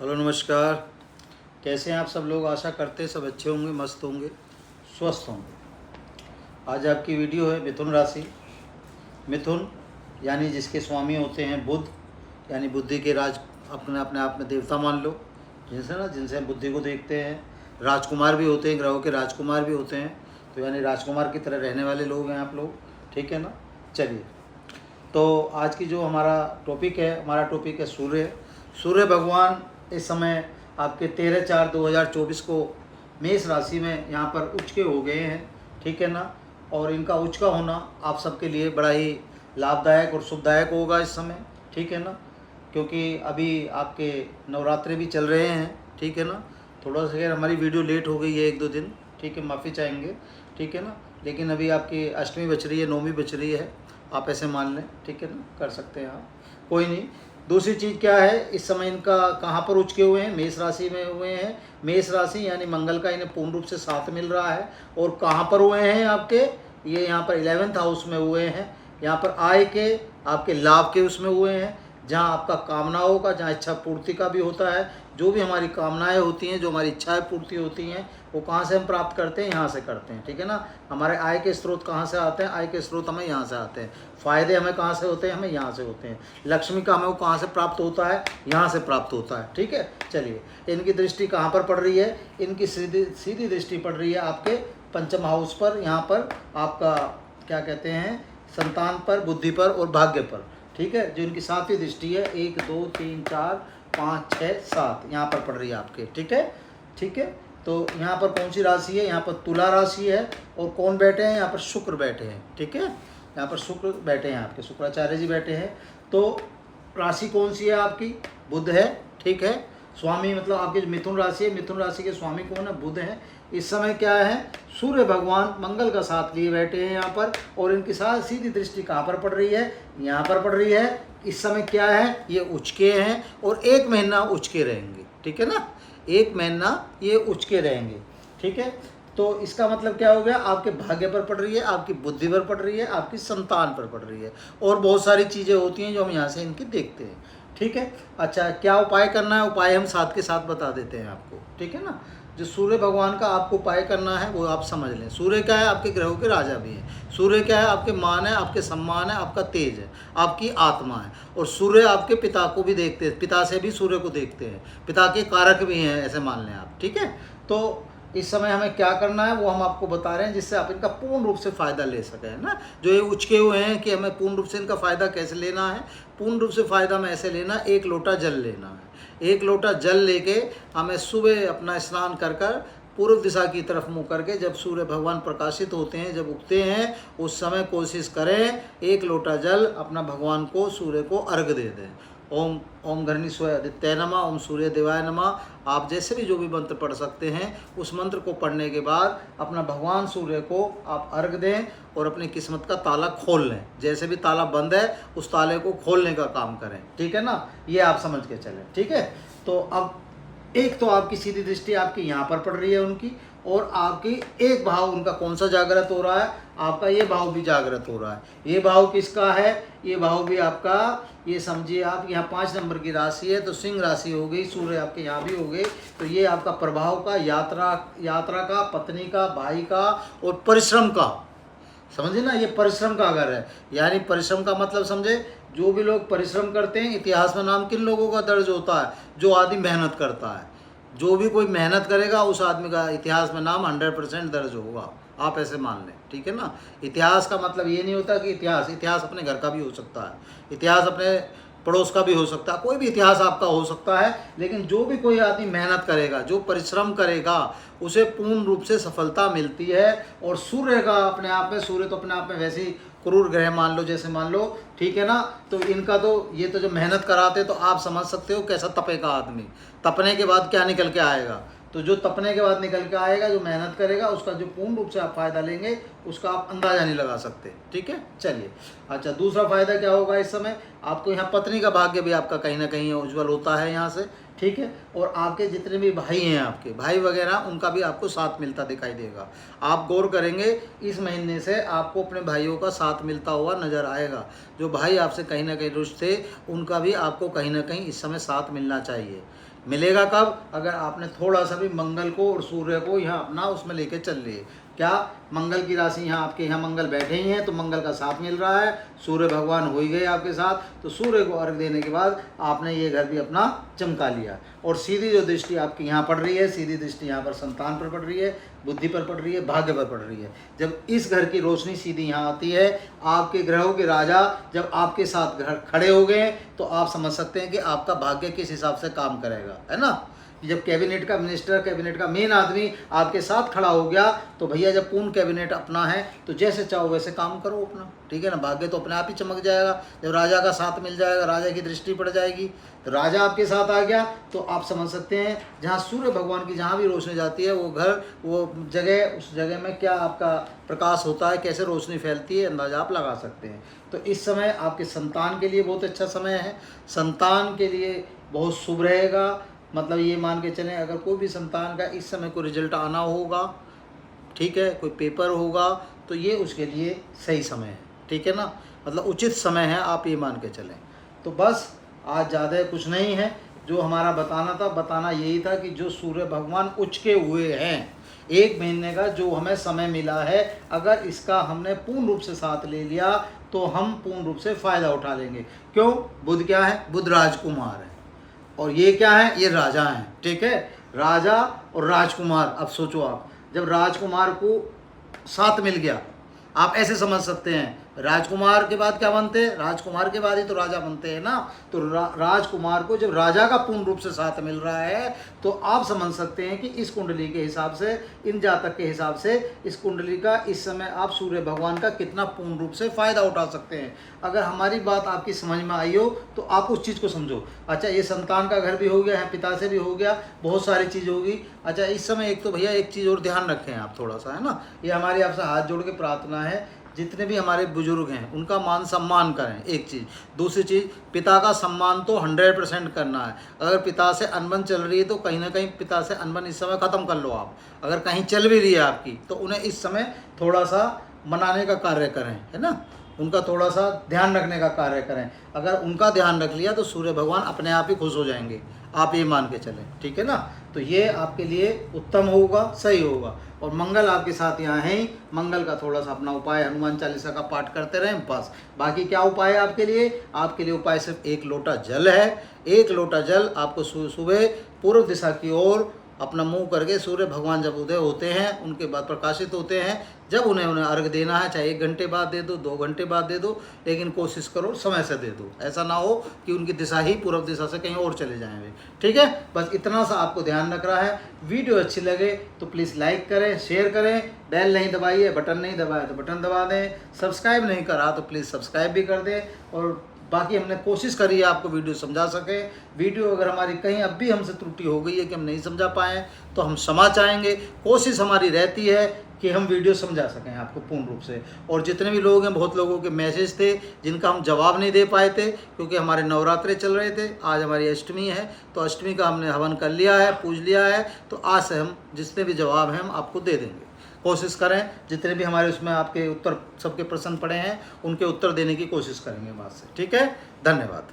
Hello नमस्कार। कैसे हैं आप सब लोग? आशा करते हैं सब अच्छे होंगे, मस्त होंगे, स्वस्थ होंगे। आज आपकी वीडियो है मिथुन राशि। मिथुन यानी जिसके स्वामी होते हैं बुध, यानी बुद्धि के राज, अपने अपने आप में देवता मान लो, जिनसे हम बुद्धि को देखते हैं। राजकुमार भी होते हैं, ग्रहों के राजकुमार भी होते हैं। तो यानी राजकुमार की तरह रहने वाले लोग हैं आप लोग, ठीक है ना। चलिए, तो आज की जो हमारा टॉपिक है सूर्य। सूर्य भगवान इस समय आपके 13/4/2024 को मेष राशि में यहाँ पर उच्च के हो गए हैं, ठीक है ना। और इनका उच्च का होना आप सबके लिए बड़ा ही लाभदायक और शुभदायक होगा इस समय, ठीक है ना। क्योंकि अभी आपके नवरात्रे भी चल रहे हैं, ठीक है ना। थोड़ा सा अगर हमारी वीडियो लेट हो गई है 1-2 दिन, ठीक है, माफ़ी चाहेंगे, ठीक है ना। लेकिन अभी आपकी अष्टमी बच रही है, नौवीं बच रही है, आप ऐसे मान लें, ठीक है ना, कर सकते हैं आप, कोई नहीं। दूसरी चीज़ क्या है, इस समय इनका कहाँ पर उचके हुए हैं? मेष राशि में हुए हैं। मेष राशि यानी मंगल का इन्हें पूर्ण रूप से साथ मिल रहा है। और कहाँ पर हुए हैं आपके? ये यहाँ पर 11th हाउस में हुए हैं। यहाँ पर आय के, आपके लाभ के उसमें हुए हैं, जहाँ आपका कामनाओं का, जहाँ इच्छा पूर्ति का भी होता है। जो भी हमारी कामनाएं होती हैं, जो हमारी इच्छाएं पूर्ति होती हैं, वो कहाँ से हम प्राप्त करते हैं? यहाँ से करते हैं, ठीक है ना। हमारे आय के स्रोत कहाँ से आते हैं? आय के स्रोत हमें यहाँ से आते हैं। फ़ायदे हमें कहाँ से होते हैं? हमें यहाँ से होते हैं। लक्ष्मी का हमें वो कहाँ से प्राप्त होता है? यहाँ से प्राप्त होता है, ठीक है। चलिए, इनकी दृष्टि कहाँ पर पड़ रही है? इनकी सीधी दृष्टि पड़ रही है आपके पंचम हाउस पर। यहाँ पर आपका क्या कहते हैं, संतान पर, बुद्धि पर और भाग्य पर, ठीक है। जो इनकी सातवीं दृष्टि है, 1 2 3 4 5 6 7 यहाँ पर पड़ रही है आपके, ठीक है, ठीक है। तो यहाँ पर कौन सी राशि है? यहाँ पर तुला राशि है। और कौन बैठे हैं? यहाँ पर शुक्र बैठे हैं, ठीक है। यहाँ पर शुक्र बैठे हैं, आपके शुक्राचार्य जी बैठे हैं। तो राशि कौन सी है आपकी? बुध है, ठीक है। स्वामी मतलब आपकी मिथुन राशि है, मिथुन राशि के स्वामी कौन है? बुध है। इस समय क्या है, सूर्य भगवान मंगल का साथ लिए बैठे हैं यहाँ पर। और इनकी साथ सीधी दृष्टि कहाँ पर पड़ रही है? यहाँ पर पड़ रही है। इस समय क्या है, ये उचके हैं और 1 महीना उचके रहेंगे, ठीक है ना। 1 महीना ये उचके रहेंगे, ठीक है। तो इसका मतलब क्या हो गया, आपके भाग्य पर पड़ रही है, आपकी बुद्धि पर पड़ रही है, आपकी संतान पर पड़ रही है। और बहुत सारी चीज़ें होती हैं जो हम यहाँ से इनकी देखते हैं, ठीक है। अच्छा, क्या उपाय करना है? उपाय हम साथ के साथ बता देते हैं आपको, ठीक है ना। जो सूर्य भगवान का आपको उपाय करना है वो आप समझ लें। सूर्य क्या है? आपके ग्रहों के राजा भी हैं। सूर्य क्या है? आपके मान है, आपके सम्मान है, आपका तेज है, आपकी आत्मा है। और सूर्य आपके पिता को भी देखते हैं, पिता से भी सूर्य को देखते हैं, पिता के कारक भी हैं, ऐसे मान लें आप, ठीक है। तो इस समय हमें क्या करना है वो हम आपको बता रहे हैं, जिससे आप इनका पूर्ण रूप से फ़ायदा ले सकें ना। जो ये उचके हुए हैं कि हमें पूर्ण रूप से इनका फ़ायदा कैसे लेना है? पूर्ण रूप से फ़ायदा में ऐसे लेना, 1 लोटा जल लेना है। 1 लोटा जल लेके हमें सुबह अपना स्नान कर कर पूर्व दिशा की तरफ मुँह करके, जब सूर्य भगवान प्रकाशित होते हैं, जब उगते हैं, उस समय कोशिश करें 1 लोटा जल अपना भगवान को, सूर्य को अर्घ दे दें। ओम ओम घरणीश्वराय आदित्याय नमः, ओम सूर्य देवाय नमः। आप जैसे भी जो भी मंत्र पढ़ सकते हैं, उस मंत्र को पढ़ने के बाद अपना भगवान सूर्य को आप अर्घ दें और अपनी किस्मत का ताला खोल लें। जैसे भी ताला बंद है, उस ताले को खोलने का काम करें, ठीक है ना। ये आप समझ के चलें, ठीक है। तो अब एक तो आपकी सीधी दृष्टि आपकी यहाँ पर पड़ रही है उनकी, और आपकी एक भाव उनका कौन सा जागृत हो रहा है? आपका ये भाव भी जागृत हो रहा है। ये भाव किसका है? ये भाव भी आपका, ये समझिए आप, यहाँ 5 नंबर की राशि है, तो सिंह राशि हो गई, सूर्य आपके यहाँ भी हो गए। तो ये आपका प्रभाव का, यात्रा का, पत्नी का, भाई का और परिश्रम का, समझे ना, ये परिश्रम का घर है। यानी परिश्रम का मतलब समझे, जो भी लोग परिश्रम करते हैं, इतिहास में नाम किन लोगों का दर्ज होता है? जो आदमी मेहनत करता है। जो भी कोई मेहनत करेगा उस आदमी का इतिहास में नाम 100% दर्ज होगा, आप ऐसे मान लें, ठीक है ना। इतिहास का मतलब ये नहीं होता कि इतिहास अपने घर का भी हो सकता है, इतिहास अपने पड़ोस का भी हो सकता है, कोई भी इतिहास आपका हो सकता है। लेकिन जो भी कोई आदमी मेहनत करेगा, जो परिश्रम करेगा, उसे पूर्ण रूप से सफलता मिलती है। और सूर्य का अपने आप में, सूर्य तो अपने आप में वैसे ही क्रूर ग्रह मान लो, जैसे मान लो, ठीक है ना। तो इनका तो ये तो जो मेहनत कराते, तो आप समझ सकते हो कैसा तपेगा आदमी, तपने के बाद क्या निकल के आएगा। तो जो तपने के बाद निकल के आएगा, जो मेहनत करेगा, उसका जो पूर्ण रूप से आप फ़ायदा लेंगे, उसका आप अंदाज़ा नहीं लगा सकते, ठीक है। चलिए, अच्छा, दूसरा फ़ायदा क्या होगा इस समय आपको? यहाँ पत्नी का भाग्य भी आपका कहीं ना कहीं उज्ज्वल होता है यहाँ से, ठीक है। और आपके जितने भी भाई हैं, आपके भाई वगैरह, उनका भी आपको साथ मिलता दिखाई देगा। आप गौर करेंगे, इस महीने से आपको अपने भाइयों का साथ मिलता हुआ नज़र आएगा। जो भाई आपसे कहीं ना कहीं रुष्ट थे, उनका भी आपको कहीं ना कहीं इस समय साथ मिलना चाहिए, मिलेगा कब? अगर आपने थोड़ा सा भी मंगल को और सूर्य को यहाँ अपना उसमें लेके चल लिए। क्या मंगल की राशि यहाँ आपके यहाँ मंगल बैठे ही हैं तो मंगल का साथ मिल रहा है, सूर्य भगवान हो ही गए आपके साथ, तो सूर्य को अर्घ देने के बाद आपने ये घर भी अपना चमका लिया। और सीधी जो दृष्टि आपकी यहाँ पड़ रही है, सीधी दृष्टि यहाँ पर संतान पर पड़ रही है, बुद्धि पर पड़ रही है, भाग्य पर पड़ रही है। जब इस घर की रोशनी सीधी यहाँ आती है, आपके ग्रहों के राजा जब आपके साथ घर खड़े हो गए तो आप समझ सकते हैं कि आपका भाग्य किस हिसाब से काम करेगा, है ना। जब कैबिनेट का मिनिस्टर, कैबिनेट का मेन आदमी आपके साथ खड़ा हो गया तो भैया जब पूर्ण कैबिनेट अपना है तो जैसे चाहो वैसे काम करो अपना, ठीक है ना। भाग्य तो अपने आप ही चमक जाएगा। जब राजा का साथ मिल जाएगा, राजा की दृष्टि पड़ जाएगी, तो राजा आपके साथ आ गया तो आप समझ सकते हैं जहाँ सूर्य भगवान की जहाँ भी रोशनी जाती है वो घर, वो जगह, उस जगह में क्या आपका प्रकाश होता है, कैसे रोशनी फैलती है, अंदाजा आप लगा सकते हैं। तो इस समय आपके संतान के लिए बहुत अच्छा समय है, संतान के लिए बहुत शुभ रहेगा। मतलब ये मान के चलें, अगर कोई भी संतान का इस समय कोई रिजल्ट आना होगा, ठीक है, कोई पेपर होगा, तो ये उसके लिए सही समय है, ठीक है ना, मतलब उचित समय है, आप ये मान के चलें। तो बस आज ज़्यादा कुछ नहीं है, जो हमारा बताना था, बताना यही था कि जो सूर्य भगवान उचके हुए हैं, 1 महीने का जो हमें समय मिला है, अगर इसका हमने पूर्ण रूप से साथ ले लिया तो हम पूर्ण रूप से फ़ायदा उठा लेंगे। क्यों? बुध क्या है? बुध राजकुमार है और ये क्या है? ये राजा हैं, ठीक है, राजा और राजकुमार। अब सोचो आप, जब राजकुमार को साथ मिल गया, आप ऐसे समझ सकते हैं राजकुमार के बाद क्या बनते हैं? राजकुमार के बाद ही तो राजा बनते हैं ना। तो राजकुमार को जब राजा का पूर्ण रूप से साथ मिल रहा है तो आप समझ सकते हैं कि इस कुंडली के हिसाब से, इन जातक के हिसाब से, इस कुंडली का इस समय आप सूर्य भगवान का कितना पूर्ण रूप से फ़ायदा उठा सकते हैं। अगर हमारी बात आपकी समझ में आई हो तो आप उस चीज़ को समझो। अच्छा, ये संतान का घर भी हो गया है, पिता से भी हो गया, बहुत सारी चीज़ होगी। अच्छा, इस समय एक तो भैया एक चीज़ और ध्यान रखें आप थोड़ा सा, है ना, ये हमारी आपसे हाथ जोड़ के प्रार्थना है, जितने भी हमारे बुजुर्ग हैं उनका मान सम्मान करें, एक चीज़। दूसरी चीज़, पिता का सम्मान तो 100% करना है। अगर पिता से अनबन चल रही है तो कहीं ना कहीं पिता से अनबन इस समय ख़त्म कर लो आप। अगर कहीं चल भी रही है आपकी तो उन्हें इस समय थोड़ा सा मनाने का कार्य करें, है ना, उनका थोड़ा सा ध्यान रखने का कार्य करें। अगर उनका ध्यान रख लिया तो सूर्य भगवान अपने आप ही खुश हो जाएंगे, आप ये मान के चलें, ठीक है ना। तो ये आपके लिए उत्तम होगा, सही होगा। और मंगल आपके साथ यहाँ है ही, मंगल का थोड़ा सा अपना उपाय, हनुमान चालीसा का पाठ करते रहें बस। बाकी क्या उपाय है आपके लिए? आपके लिए उपाय सिर्फ 1 लोटा जल है। 1 लोटा जल आपको सुबह पूर्व दिशा की ओर अपना मुंह करके, सूर्य भगवान जब उदय होते हैं, उनके बाद प्रकाशित होते हैं, जब उन्हें अर्घ देना है, चाहे 1 घंटे बाद दे दो, 2 घंटे बाद दे दो, लेकिन कोशिश करो समय से दे दो। ऐसा ना हो कि उनकी दिशा ही पूर्व दिशा से कहीं और चले जाएं वे, ठीक है। बस इतना सा आपको ध्यान रख रहा है। वीडियो अच्छी लगे तो प्लीज़ लाइक करें, शेयर करें, बेल नहीं दबाई है, बटन नहीं दबाया तो बटन दबा दें, सब्सक्राइब नहीं करा तो प्लीज़ सब्सक्राइब भी कर दें। और बाकी हमने कोशिश करी है आपको वीडियो समझा सकें। वीडियो अगर हमारी कहीं अब भी हमसे त्रुटि हो गई है कि हम नहीं समझा पाए तो हम क्षमा चाहेंगे। कोशिश हमारी रहती है कि हम वीडियो समझा सकें आपको पूर्ण रूप से। और जितने भी लोग हैं, बहुत लोगों के मैसेज थे जिनका हम जवाब नहीं दे पाए थे क्योंकि हमारे नवरात्रे चल रहे थे। आज हमारी अष्टमी है तो अष्टमी का हमने हवन कर लिया है, पूज लिया है, तो आज से हम जितने भी जवाब हैं हम आपको दे देंगे। कोशिश करें जितने भी हमारे उसमें आपके उत्तर, सबके प्रश्न पड़े हैं उनके उत्तर देने की कोशिश करेंगे बात से, ठीक है। धन्यवाद।